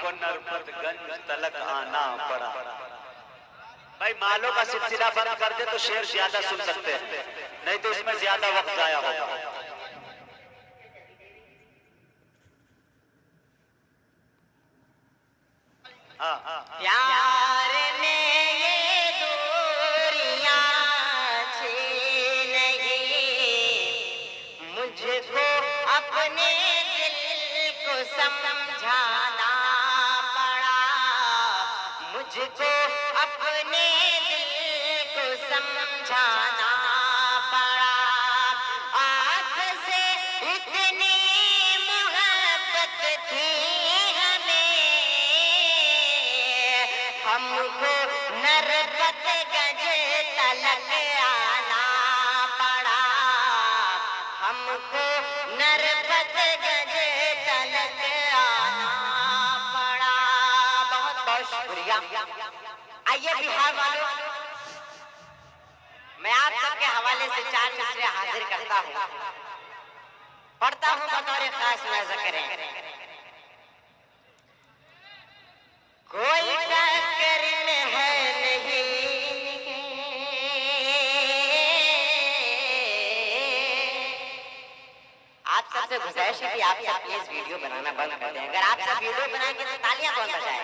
हमको नरपतगंज तलक आना पड़ा। भाई मालों का सिलसिला बंद कर दे तो शेर ज्यादा सुन सकते हैं, नहीं तो इसमें ज्यादा वक्त जाया होगा। प्यार में ये दूरियां थी नहीं, मुझको अपने दिल को समझाना पड़ा, मुझको अपने दिल को समझाना पड़ा। आँख से इतनी मोहब्बत थी हमको नरपतगंज तलक आना पड़ा, हमको नरपतगंज तलक आना पड़ा। बहुत बहुत शुक्रिया। आइए बिहार वालों, मैं आप सबके हवाले से 4 मिसरे हाजिर करता हूँ, पढ़ता हूँ बतौर खास नजर करें। कोई टक्कर में है नहीं, आप सबसे गुजारिश है कि आप सब प्लीज वीडियो बनाना बंद कर दें। अगर आप सब वीडियो बनाएंगे तो तालियां कौन बजाएगा?